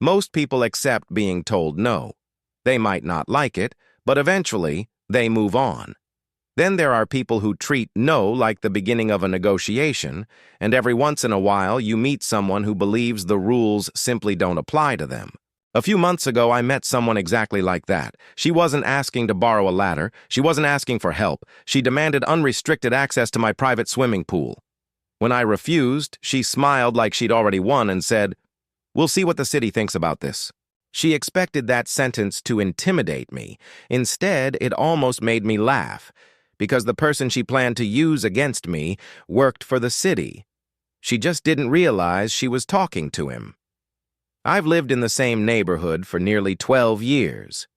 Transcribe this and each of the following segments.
Most people accept being told no. They might not like it, but eventually, they move on. Then there are people who treat no like the beginning of a negotiation, and every once in a while you meet someone who believes the rules simply don't apply to them. A few months ago, I met someone exactly like that. She wasn't asking to borrow a ladder. She wasn't asking for help. She demanded unrestricted access to my private swimming pool. When I refused, she smiled like she'd already won and said, "We'll see what the city thinks about this." She expected that sentence to intimidate me. Instead, it almost made me laugh, because the person she planned to use against me worked for the city. She just didn't realize she was talking to him. I've lived in the same neighborhood for nearly 12 years.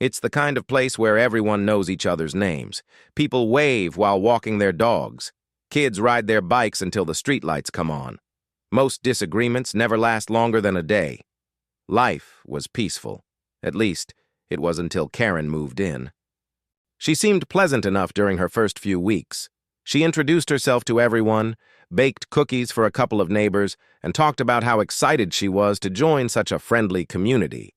It's the kind of place where everyone knows each other's names. People wave while walking their dogs. Kids ride their bikes until the streetlights come on. Most disagreements never last longer than a day. Life was peaceful. At least, it was until Karen moved in. She seemed pleasant enough during her first few weeks. She introduced herself to everyone, baked cookies for a couple of neighbors, and talked about how excited she was to join such a friendly community.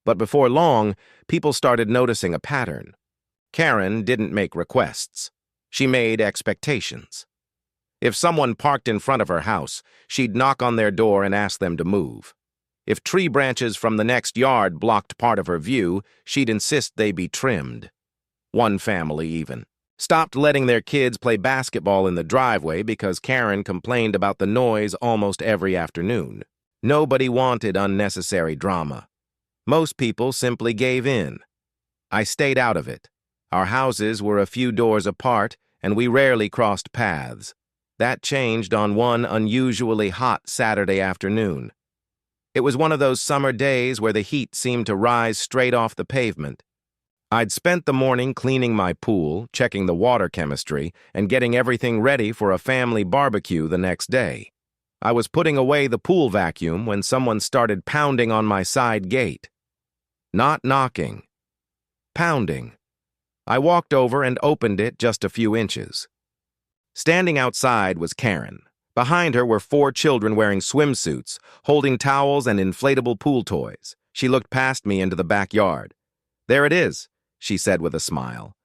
But before long, people started noticing a pattern. Karen didn't make requests. She made expectations. If someone parked in front of her house, she'd knock on their door and ask them to move. If tree branches from the next yard blocked part of her view, she'd insist they be trimmed. One family, even, stopped letting their kids play basketball in the driveway because Karen complained about the noise almost every afternoon. Nobody wanted unnecessary drama. Most people simply gave in. I stayed out of it. Our houses were a few doors apart, and we rarely crossed paths. That changed on one unusually hot Saturday afternoon. It was one of those summer days where the heat seemed to rise straight off the pavement. I'd spent the morning cleaning my pool, checking the water chemistry, and getting everything ready for a family barbecue the next day. I was putting away the pool vacuum when someone started pounding on my side gate. Not knocking. Pounding. I walked over and opened it just a few inches. Standing outside was Karen. Behind her were 4 children wearing swimsuits, holding towels and inflatable pool toys. She looked past me into the backyard. "There it is," she said with a smile.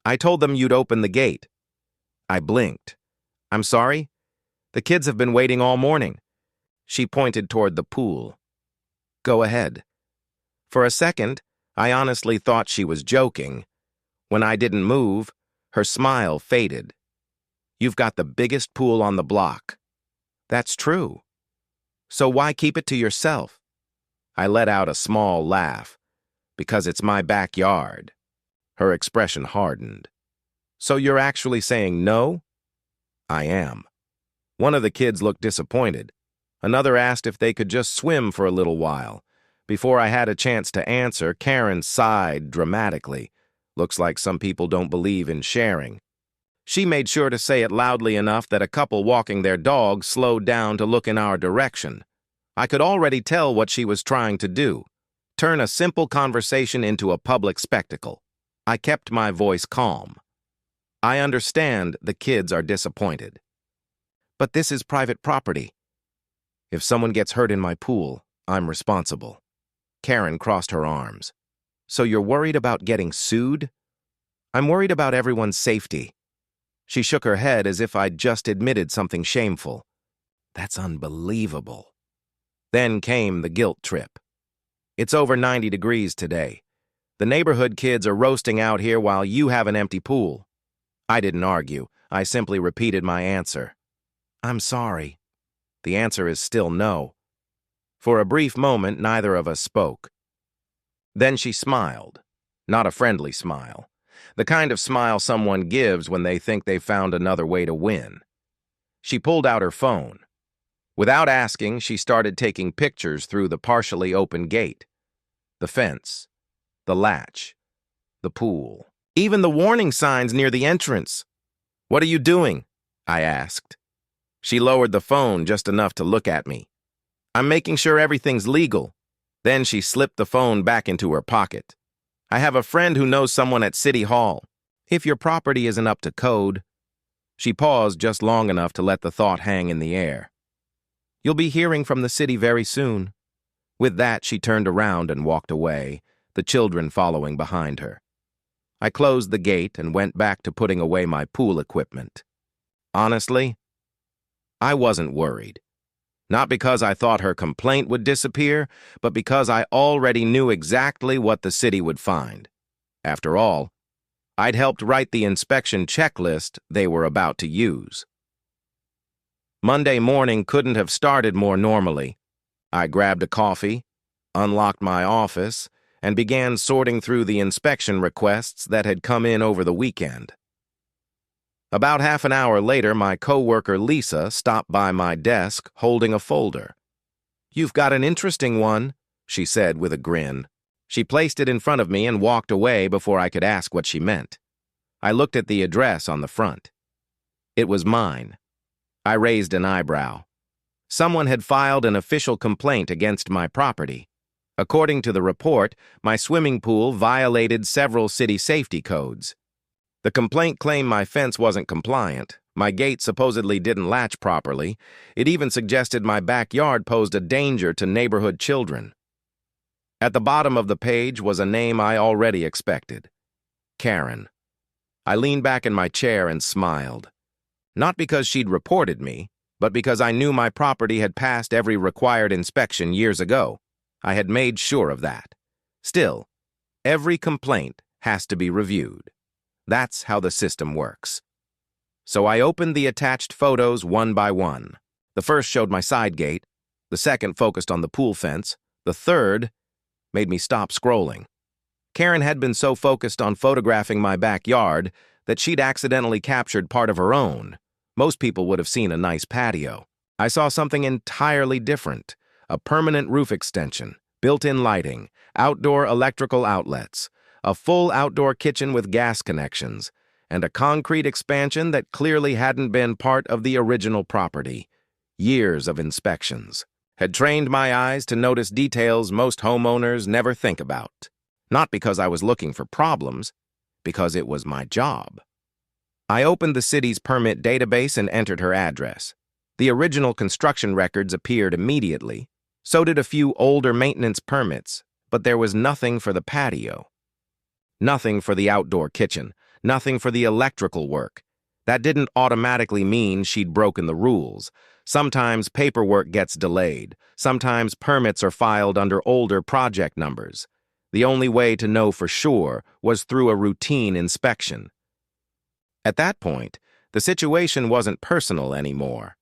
"I told them you'd open the gate." I blinked. "I'm sorry? The kids have been waiting all morning." She pointed toward the pool. "Go ahead." For a second, I honestly thought she was joking. When I didn't move, her smile faded. "You've got the biggest pool on the block." "That's true. So why keep it to yourself?" I let out a small laugh. "Because it's my backyard." Her expression hardened. "So you're actually saying no?" "I am." One of the kids looked disappointed. Another asked if they could just swim for a little while. Before I had a chance to answer, Karen sighed dramatically. Looks like some people don't believe in sharing. She made sure to say it loudly enough that a couple walking their dog slowed down to look in our direction. I could already tell what she was trying to do. Turn a simple conversation into a public spectacle. I kept my voice calm. "I understand the kids are disappointed. But this is private property. If someone gets hurt in my pool, I'm responsible." Karen crossed her arms. "So you're worried about getting sued?" "I'm worried about everyone's safety." She shook her head as if I'd just admitted something shameful. That's unbelievable. Then came the guilt trip. "It's over 90 degrees today. The neighborhood kids are roasting out here while you have an empty pool." I didn't argue. I simply repeated my answer. "I'm sorry." The answer is still no. For a brief moment, neither of us spoke. Then she smiled. Not a friendly smile. The kind of smile someone gives when they think they've found another way to win. She pulled out her phone. Without asking, she started taking pictures through the partially open gate. The fence. The latch. The pool. Even the warning signs near the entrance. "What are you doing?" I asked. She lowered the phone just enough to look at me. "I'm making sure everything's legal." Then she slipped the phone back into her pocket. "I have a friend who knows someone at City Hall. If your property isn't up to code." She paused just long enough to let the thought hang in the air. "You'll be hearing from the city very soon." With that, she turned around and walked away, the children following behind her. I closed the gate and went back to putting away my pool equipment. Honestly, I wasn't worried. Not because I thought her complaint would disappear, but because I already knew exactly what the city would find. After all, I'd helped write the inspection checklist they were about to use. Monday morning couldn't have started more normally. I grabbed a coffee, unlocked my office, and began sorting through the inspection requests that had come in over the weekend. About half an hour later, my coworker Lisa stopped by my desk holding a folder. "You've got an interesting one," she said with a grin. She placed it in front of me and walked away before I could ask what she meant. I looked at the address on the front. It was mine. I raised an eyebrow. Someone had filed an official complaint against my property. According to the report, my swimming pool violated several city safety codes. The complaint claimed my fence wasn't compliant. My gate supposedly didn't latch properly. It even suggested my backyard posed a danger to neighborhood children. At the bottom of the page was a name I already expected: Karen. I leaned back in my chair and smiled. Not because she'd reported me, but because I knew my property had passed every required inspection years ago. I had made sure of that. Still, every complaint has to be reviewed. That's how the system works. So I opened the attached photos one by one. The first showed my side gate. The second focused on the pool fence. The third made me stop scrolling. Karen had been so focused on photographing my backyard that she'd accidentally captured part of her own. Most people would have seen a nice patio. I saw something entirely different: a permanent roof extension, built-in lighting, outdoor electrical outlets, a full outdoor kitchen with gas connections, and a concrete expansion that clearly hadn't been part of the original property. Years of inspections had trained my eyes to notice details most homeowners never think about. Not because I was looking for problems, because it was my job. I opened the city's permit database and entered her address. The original construction records appeared immediately. So did a few older maintenance permits, but there was nothing for the patio. Nothing for the outdoor kitchen. Nothing for the electrical work. That didn't automatically mean she'd broken the rules. Sometimes paperwork gets delayed. Sometimes permits are filed under older project numbers. The only way to know for sure was through a routine inspection. At that point, the situation wasn't personal anymore.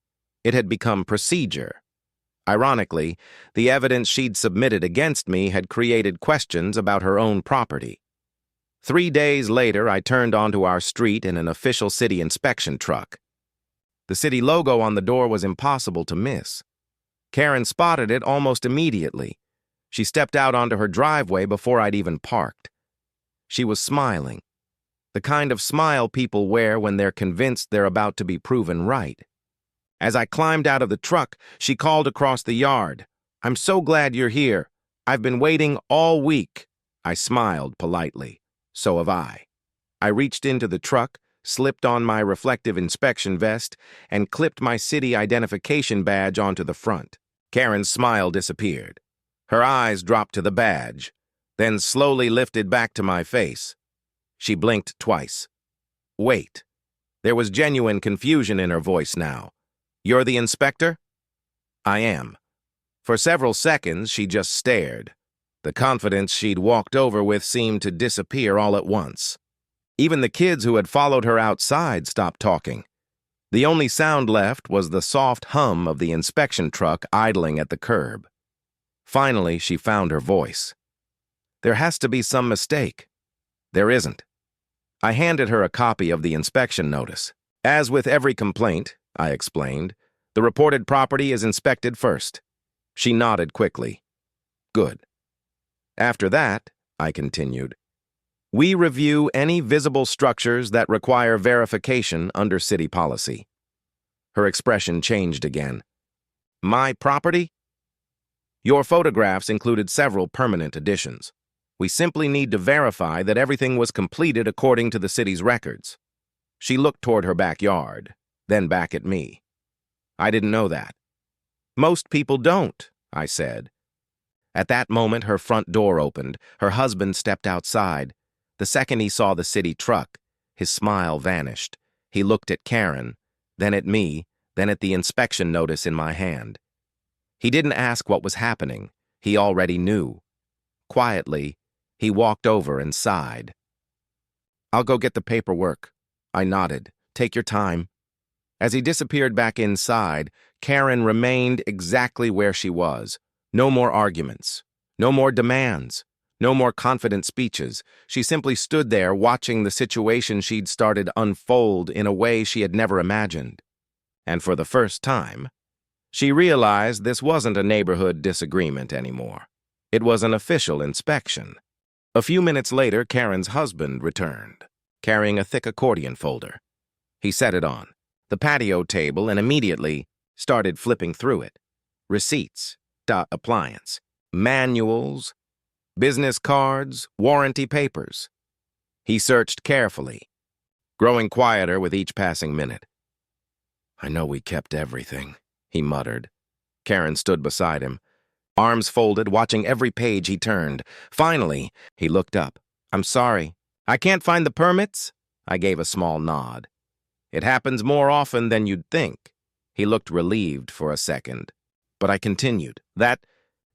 It had become procedure. Ironically, the evidence she'd submitted against me had created questions about her own property. 3 days later, I turned onto our street in an official city inspection truck. The city logo on the door was impossible to miss. Karen spotted it almost immediately. She stepped out onto her driveway before I'd even parked. She was smiling. The kind of smile people wear when they're convinced they're about to be proven right. As I climbed out of the truck, she called across the yard, "I'm so glad you're here. I've been waiting all week." I smiled politely. So have I. I reached into the truck, slipped on my reflective inspection vest, and clipped my city identification badge onto the front. Karen's smile disappeared. Her eyes dropped to the badge, then slowly lifted back to my face. She blinked twice. "Wait." There was genuine confusion in her voice now. "You're the inspector?" "I am." For several seconds, she just stared. The confidence she'd walked over with seemed to disappear all at once. Even the kids who had followed her outside stopped talking. The only sound left was the soft hum of the inspection truck idling at the curb. Finally, she found her voice. "There has to be some mistake." "There isn't." I handed her a copy of the inspection notice. "As with every complaint," I explained, "the reported property is inspected first." She nodded quickly. "Good. After that," I continued, "we review any visible structures that require verification under city policy." Her expression changed again. "My property?" "Your photographs included several permanent additions. We simply need to verify that everything was completed according to the city's records." She looked toward her backyard, then back at me. "I didn't know that." "Most people don't," I said. At that moment, her front door opened. Her husband stepped outside. The second he saw the city truck, his smile vanished. He looked at Karen, then at me, then at the inspection notice in my hand. He didn't ask what was happening. He already knew. Quietly, he walked over and sighed. "I'll go get the paperwork." I nodded. "Take your time." As he disappeared back inside, Karen remained exactly where she was. No more arguments. No more demands. No more confident speeches. She simply stood there watching the situation she'd started unfold in a way she had never imagined. And for the first time, she realized this wasn't a neighborhood disagreement anymore. It was an official inspection. A few minutes later, Karen's husband returned, carrying a thick accordion folder. He set it on the patio table and immediately started flipping through it. Receipts, appliance, manuals, business cards, warranty papers. He searched carefully, growing quieter with each passing minute. "I know we kept everything," he muttered. Karen stood beside him, arms folded, watching every page he turned. Finally, he looked up. "I'm sorry. I can't find the permits?" I gave a small nod. "It happens more often than you'd think." He looked relieved for a second, but I continued. "That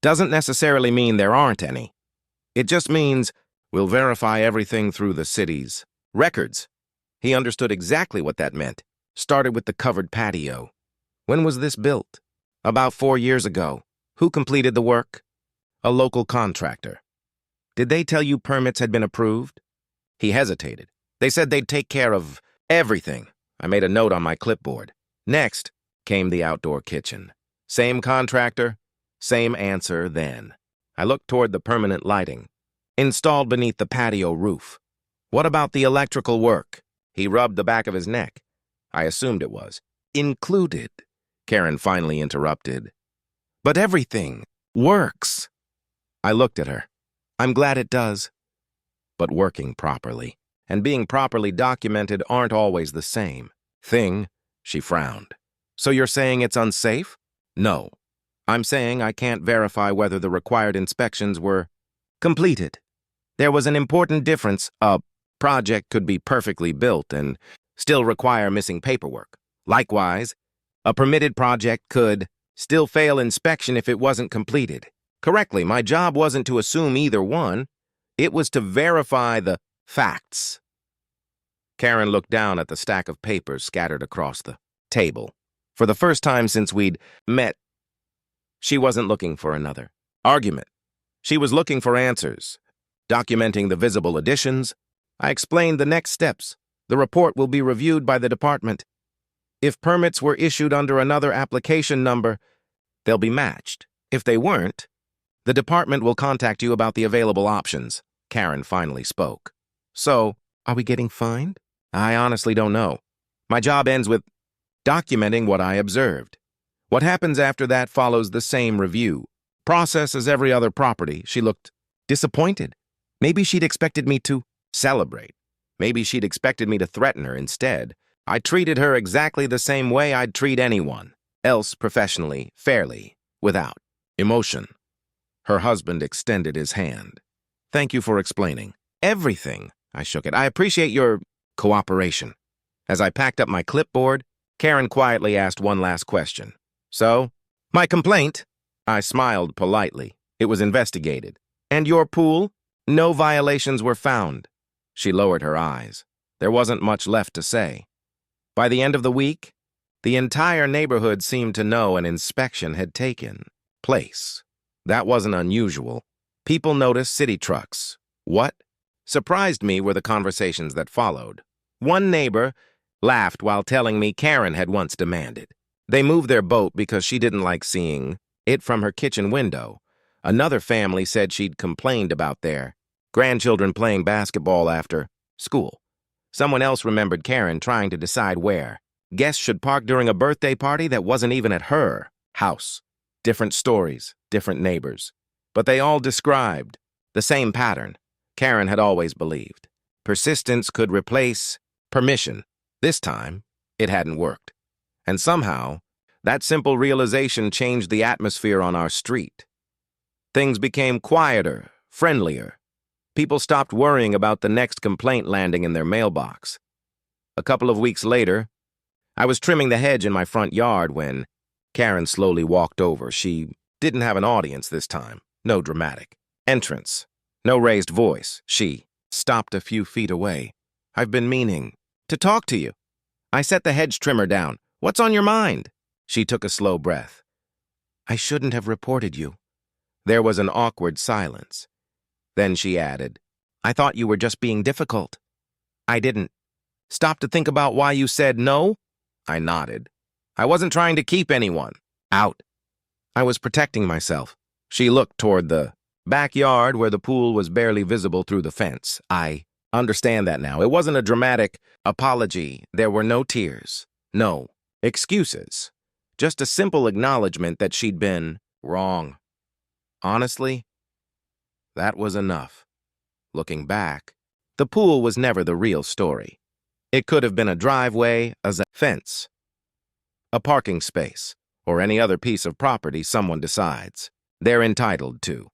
doesn't necessarily mean there aren't any. It just means we'll verify everything through the city's records." He understood exactly what that meant. Started with the covered patio. "When was this built?" "About 4 years ago." "Who completed the work?" "A local contractor." "Did they tell you permits had been approved?" He hesitated. "They said they'd take care of everything." I made a note on my clipboard. Next came the outdoor kitchen. Same contractor, same answer then. I looked toward the permanent lighting, installed beneath the patio roof. "What about the electrical work?" He rubbed the back of his neck. I assumed it was. "Included," Karen finally interrupted. "But everything works." I looked at her. "I'm glad it does." But working properly and being properly documented aren't always the same thing. She frowned. "So you're saying it's unsafe?" "No. I'm saying I can't verify whether the required inspections were completed. There was an important difference. A project could be perfectly built and still require missing paperwork. Likewise, a permitted project could still fail inspection if it wasn't completed correctly. My job wasn't to assume either one. It was to verify the facts." Karen looked down at the stack of papers scattered across the table. For the first time since we'd met, she wasn't looking for another argument. She was looking for answers. Documenting the visible additions, I explained the next steps. The report will be reviewed by the department. If permits were issued under another application number, they'll be matched. If they weren't, the department will contact you about the available options. Karen finally spoke. "So, are we getting fined?" "I honestly don't know. My job ends with documenting what I observed. What happens after that follows the same review process as every other property." She looked disappointed. Maybe she'd expected me to celebrate. Maybe she'd expected me to threaten her instead. I treated her exactly the same way I'd treat anyone else, professionally, fairly, without emotion. Her husband extended his hand. "Thank you for explaining everything." I shook it. "I appreciate your cooperation." As I packed up my clipboard, Karen quietly asked one last question. "So, my complaint?" I smiled politely. "It was investigated." "And your pool?" "No violations were found." She lowered her eyes. There wasn't much left to say. By the end of the week, the entire neighborhood seemed to know an inspection had taken place. That wasn't unusual. People noticed city trucks. What surprised me were the conversations that followed. One neighbor laughed while telling me Karen had once demanded they move their boat because she didn't like seeing it from her kitchen window. Another family said she'd complained about their grandchildren playing basketball after school. Someone else remembered Karen trying to decide where guests should park during a birthday party that wasn't even at her house. Different stories, different neighbors. But they all described the same pattern Karen had always believed. Persistence could replace permission. This time, it hadn't worked. And somehow, that simple realization changed the atmosphere on our street. Things became quieter, friendlier. People stopped worrying about the next complaint landing in their mailbox. A couple of weeks later, I was trimming the hedge in my front yard when Karen slowly walked over. She didn't have an audience this time. No dramatic entrance. No raised voice. She stopped a few feet away. "I've been meaning to talk to you." I set the hedge trimmer down. "What's on your mind?" She took a slow breath. "I shouldn't have reported you." There was an awkward silence. Then she added, "I thought you were just being difficult." "I didn't. Stop to think about why you said no?" I nodded. "I wasn't trying to keep anyone out. I was protecting myself." She looked toward the backyard where the pool was barely visible through the fence. "I understand that now. It wasn't a dramatic apology. There were no tears, no excuses. Just a simple acknowledgement that she'd been wrong. Honestly, that was enough. Looking back, the pool was never the real story. It could have been a driveway, a fence, a parking space, or any other piece of property someone decides they're entitled to.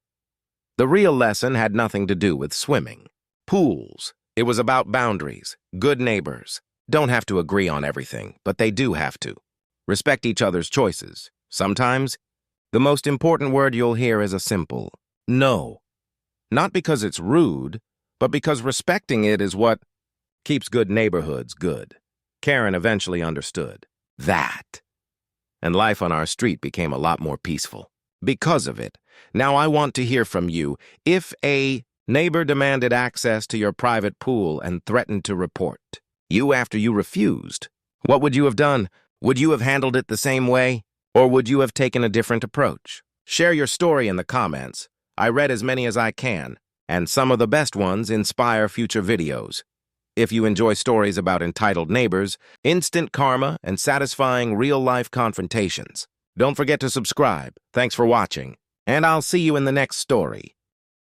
The real lesson had nothing to do with swimming. Pools. It was about boundaries, good neighbors. Don't have to agree on everything, but they do have to. Respect each other's choices. Sometimes, the most important word you'll hear is a simple no. Not because it's rude, but because respecting it is what keeps good neighborhoods good. Karen eventually understood that. And life on our street became a lot more peaceful. Because of it. Now I want to hear from you. If a neighbor demanded access to your private pool and threatened to report you after you refused, what would you have done? Would you have handled it the same way? Or would you have taken a different approach? Share your story in the comments. I read as many as I can, and some of the best ones inspire future videos. If you enjoy stories about entitled neighbors, instant karma, and satisfying real-life confrontations, don't forget to subscribe. Thanks for watching, and I'll see you in the next story.